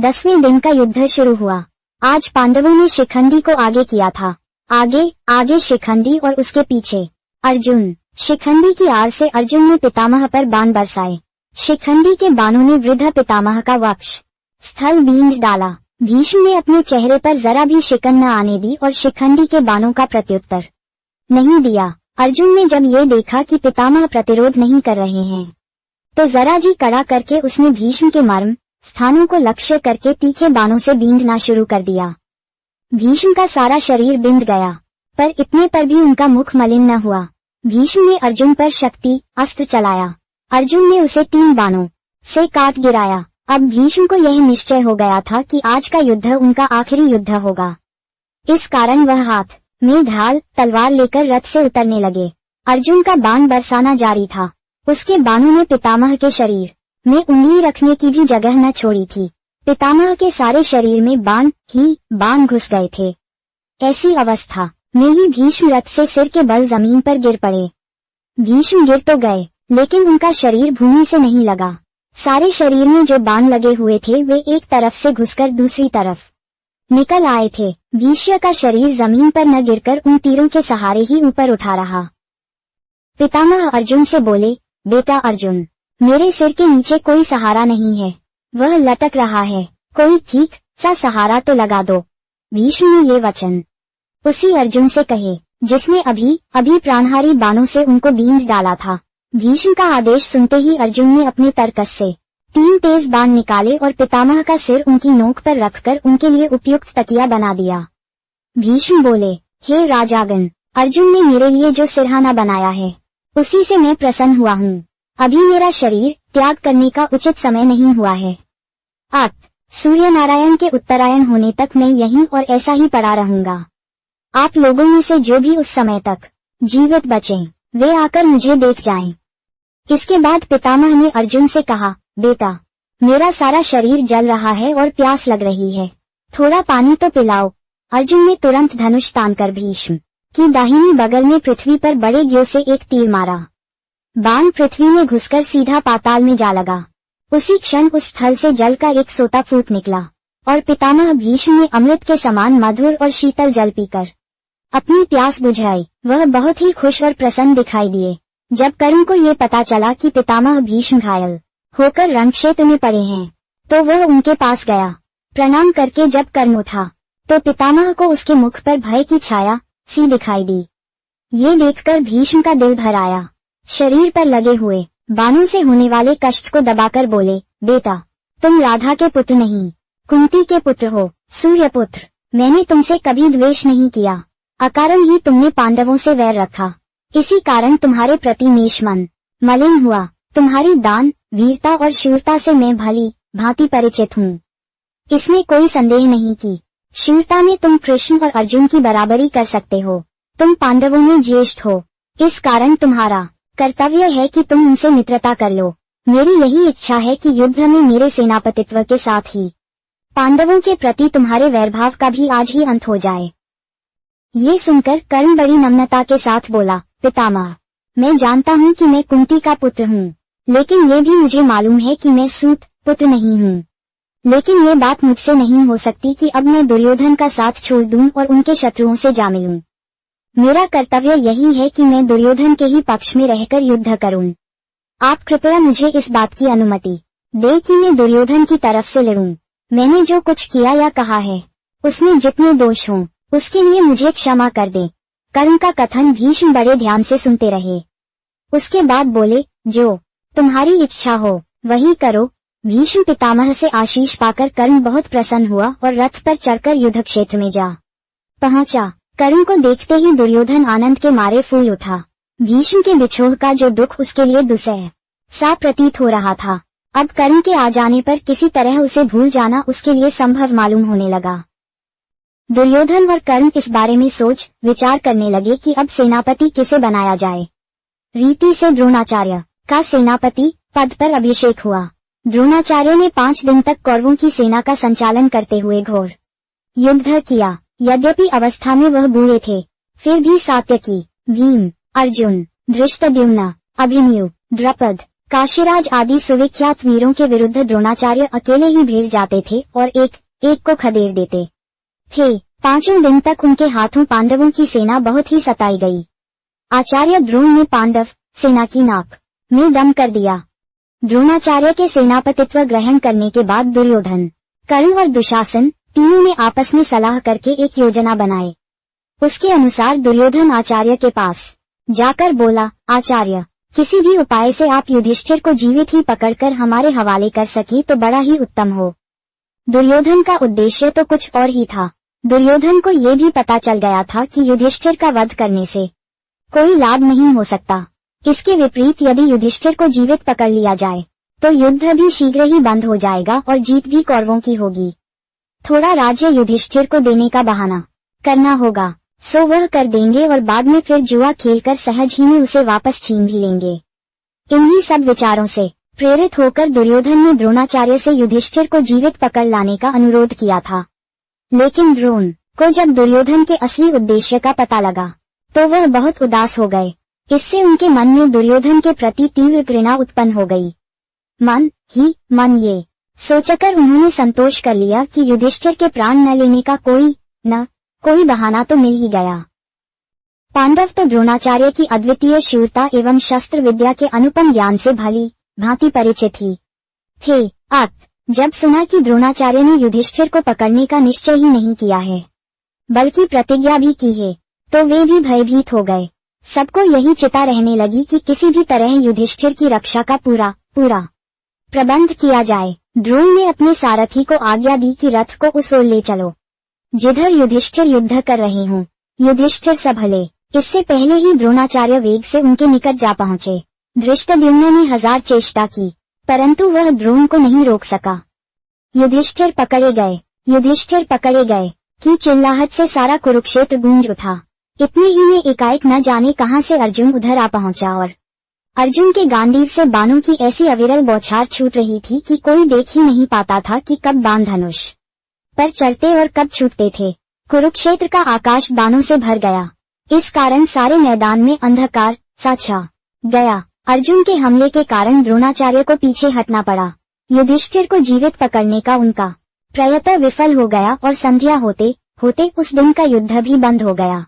10वें दिन का युद्ध शुरू हुआ। आज पांडवों ने शिखंडी को आगे किया था। आगे आगे शिखंडी और उसके पीछे अर्जुन। शिखंडी की आड़ से अर्जुन ने पितामह पर बाण बरसाए। शिखंडी के बाणों ने वृद्ध पितामह का वक्ष स्थल बींध डाला। भीष्म ने अपने चेहरे पर जरा भी शिकन न आने दी और शिखंडी के बाणों का प्रत्युत्तर नहीं दिया। अर्जुन ने जब ये देखा कि पितामह प्रतिरोध नहीं कर रहे हैं तो जरा जी कड़ा करके उसने भीष्म के मर्म स्थानों को लक्ष्य करके तीखे बाणों से बींधना शुरू कर दिया। भीष्म का सारा शरीर बिंध गया, पर इतने पर भी उनका मुख मलिन न हुआ। भीष्म ने अर्जुन पर शक्ति अस्त्र चलाया। अर्जुन ने उसे 3 बाणों से काट गिराया। अब भीष्म को यह निश्चय हो गया था कि आज का युद्ध उनका आखिरी युद्ध होगा। इस कारण वह हाथ में ढाल तलवार लेकर रथ से उतरने लगे। अर्जुन का बाण बरसाना जारी था। उसके बाणों ने पितामह के शरीर में उंगली रखने की भी जगह न छोड़ी थी। पितामह के सारे शरीर में बाण ही बाण घुस गए थे। ऐसी अवस्था में ही भीष्म रथ से सिर के बल जमीन पर गिर पड़े। भीष्म गिर तो गए, लेकिन उनका शरीर भूमि से नहीं लगा। सारे शरीर में जो बाण लगे हुए थे वे एक तरफ से घुसकर दूसरी तरफ निकल आए थे। भीष्म का शरीर जमीन पर न गिरकर उन तीरों के सहारे ही ऊपर उठा रहा। पितामह अर्जुन से बोले, बेटा अर्जुन, मेरे सिर के नीचे कोई सहारा नहीं है, वह लटक रहा है, कोई ठीक सा सहारा तो लगा दो। भीष्म ने ये वचन उसी अर्जुन से कहे जिसने अभी अभी प्राणहारी बाणों से उनको बींध डाला था। भीष्म का आदेश सुनते ही अर्जुन ने अपने तरकस से 3 तेज बाण निकाले और पितामह का सिर उनकी नोक पर रखकर उनके लिए उपयुक्त तकिया बना दिया। भीष्म बोले, हे राजागण, अर्जुन ने मेरे लिए जो सिरहाना बनाया है उसी से मैं प्रसन्न हुआ हूँ। अभी मेरा शरीर त्याग करने का उचित समय नहीं हुआ है। सूर्य नारायण के उत्तरायण होने तक मैं यहीं और ऐसा ही पड़ा रहूंगा। आप लोगों में से जो भी उस समय तक जीवित बचें वे आकर मुझे देख जाएं। इसके बाद पितामह ने अर्जुन से कहा, बेटा, मेरा सारा शरीर जल रहा है और प्यास लग रही है, थोड़ा पानी तो पिलाओ। अर्जुन ने तुरंत धनुष तानकर भीष्म की दाहिनी बगल में पृथ्वी पर बड़े ग्यो से एक तीर मारा। बाण पृथ्वी में घुसकर सीधा पाताल में जा लगा। उसी क्षण उस स्थल से जल का एक सोता फूट निकला और पितामह भीष्म ने अमृत के समान मधुर और शीतल जल पीकर अपनी प्यास बुझाई। वह बहुत ही खुश और प्रसन्न दिखाई दिए। जब कर्ण को ये पता चला कि पितामह भीष्म घायल होकर रणक्षेत्र में पड़े हैं तो वह उनके पास गया। प्रणाम करके जब कर्ण उठा तो पितामह को उसके मुख पर भय की छाया सी दिखाई दी। ये देखकर भीष्म का दिल भर आया। शरीर पर लगे हुए बाणों से होने वाले कष्ट को दबाकर बोले, बेटा, तुम राधा के पुत्र नहीं, कुंती के पुत्र हो, सूर्यपुत्र। मैंने तुमसे कभी द्वेष नहीं किया, अकारण ही तुमने पांडवों से वैर रखा। इसी कारण तुम्हारे प्रति मेष मन मलिन हुआ। तुम्हारी दान वीरता और शूरता से मैं भली भांति परिचित हूँ, इसमें कोई संदेह नहीं कि शूरता में तुम कृष्ण और अर्जुन की बराबरी कर सकते हो। तुम पांडवों में ज्येष्ठ हो, इस कारण तुम्हारा कर्तव्य है कि तुम उनसे मित्रता कर लो। मेरी यही इच्छा है कि युद्ध में मेरे सेनापतित्व के साथ ही पांडवों के प्रति तुम्हारे वैरभाव का भी आज ही अंत हो जाए। ये सुनकर कर्ण बड़ी नम्रता के साथ बोला, पितामह, मैं जानता हूँ कि मैं कुंती का पुत्र हूँ, लेकिन ये भी मुझे मालूम है कि मैं सूत पुत्र नहीं हूँ। लेकिन ये बात मुझसे नहीं हो सकती कि अब मैं दुर्योधन का साथ छोड़ दूं और उनके शत्रुओं से जा मिलूं। मेरा कर्तव्य यही है कि मैं दुर्योधन के ही पक्ष में रहकर युद्ध करूं। आप कृपया मुझे इस बात की अनुमति दे कि मैं दुर्योधन की तरफ से लड़ूं। मैंने जो कुछ किया या कहा है उसमें जितने दोष हों उसके लिए मुझे क्षमा कर दे। कर्ण का कथन भीष्म बड़े ध्यान से सुनते रहे। उसके बाद बोले, जो तुम्हारी इच्छा हो वही करो। भीष्म पितामह से आशीष पाकर कर्ण बहुत प्रसन्न हुआ और रथ पर चढ़कर युद्ध क्षेत्र में जा पहुंचा। कर्ण को देखते ही दुर्योधन आनंद के मारे फूल उठा। भीष्म के बिछोह का जो दुख उसके लिए दुसह सा प्रतीत हो रहा था, अब कर्ण के आ जाने पर किसी तरह उसे भूल जाना उसके लिए संभव मालूम होने लगा। दुर्योधन और कर्ण इस बारे में सोच विचार करने लगे कि अब सेनापति किसे बनाया जाए। रीति से द्रोणाचार्य का सेनापति पद पर अभिषेक हुआ। द्रोणाचार्य ने 5 दिन तक कौरवों की सेना का संचालन करते हुए घोर युद्ध किया। यद्यपि अवस्था में वह बूढ़े थे, फिर भी सात्यकी, भीम, अर्जुन, धृष्टद्युम्न, अभिमन्यु, द्रुपद, काशीराज आदि सुविख्यात वीरों के विरुद्ध द्रोणाचार्य अकेले ही भिड़ जाते थे और एक एक को खदेड़ देते थे। 5 दिन तक उनके हाथों पांडवों की सेना बहुत ही सताई गई। आचार्य द्रोण ने पांडव सेना की नाक में दम कर दिया। द्रोणाचार्य के सेनापतित्व ग्रहण करने के बाद दुर्योधन, कर्ण और दुशासन तीनों ने आपस में सलाह करके एक योजना बनाए। उसके अनुसार दुर्योधन आचार्य के पास जाकर बोला, आचार्य, किसी भी उपाय से आप युधिष्ठिर को जीवित ही पकड़कर हमारे हवाले कर सके तो बड़ा ही उत्तम हो। दुर्योधन का उद्देश्य तो कुछ और ही था। दुर्योधन को ये भी पता चल गया था कि युधिष्ठिर का वध करने से कोई लाभ नहीं हो सकता। इसके विपरीत यदि युधिष्ठिर को जीवित पकड़ लिया जाए तो युद्ध भी शीघ्र ही बंद हो जाएगा और जीत भी कौरवों की होगी। थोड़ा राज्य युधिष्ठिर को देने का बहाना करना होगा, सो वह कर देंगे और बाद में फिर जुआ खेलकर सहज ही में उसे वापस छीन भी लेंगे। इन्हीं सब विचारों से प्रेरित होकर दुर्योधन ने द्रोणाचार्य से युधिष्ठिर को जीवित पकड़ लाने का अनुरोध किया था। लेकिन द्रोण को जब दुर्योधन के असली उद्देश्य का पता लगा तो वह बहुत उदास हो गए। इससे उनके मन में दुर्योधन के प्रति तीव्र घृणा उत्पन्न हो गई। मन ये सोचकर उन्होंने संतोष कर लिया कि युधिष्ठिर के प्राण न लेने का कोई बहाना तो मिल ही गया। पांडव तो द्रोणाचार्य की अद्वितीय शूरता एवं शस्त्र विद्या के अनुपम ज्ञान से भली भांति परिचित ही थे। जब सुना कि द्रोणाचार्य ने युधिष्ठिर को पकड़ने का निश्चय ही नहीं किया है बल्कि प्रतिज्ञा भी की है तो वे भी भयभीत हो गए। सबको यही चिंता रहने लगी कि किसी भी तरह युधिष्ठिर की रक्षा का पूरा प्रबंध किया जाए। द्रोण ने अपने सारथी को आज्ञा दी कि रथ को उस ओर ले चलो जिधर युधिष्ठिर युद्ध कर रहे हों। युधिष्ठिर संभले। इससे पहले ही द्रोणाचार्य वेग से उनके निकट जा पहुंचे। धृष्टद्युम्न ने 1000 चेष्टा की परंतु वह द्रोण को नहीं रोक सका। युधिष्ठिर पकड़े गए की चिल्लाहट से सारा कुरुक्षेत्र गूंज उठा। इतने ही में एकाएक न जाने कहां से अर्जुन उधर आ पहुंचा और अर्जुन के गांडीव से बाणों की ऐसी अविरल बौछार छूट रही थी कि कोई देख ही नहीं पाता था कि कब बाण धनुष पर चढ़ते और कब छूटते थे। कुरुक्षेत्र का आकाश बाणों से भर गया। इस कारण सारे मैदान में अंधकार सा छा गया। अर्जुन के हमले के कारण द्रोणाचार्य को पीछे हटना पड़ा। युधिष्ठिर को जीवित पकड़ने का उनका प्रयत्न विफल हो गया और संध्या होते होते उस दिन का युद्ध भी बंद हो गया।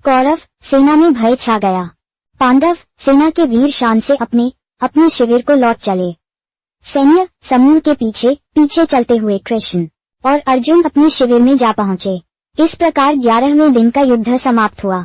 कौरव सेना में भय छा गया। पांडव सेना के वीर शान से अपने शिविर को लौट चले। सैन्य समूह के पीछे चलते हुए कृष्ण और अर्जुन अपने शिविर में जा पहुंचे। इस प्रकार 11वें दिन का युद्ध समाप्त हुआ।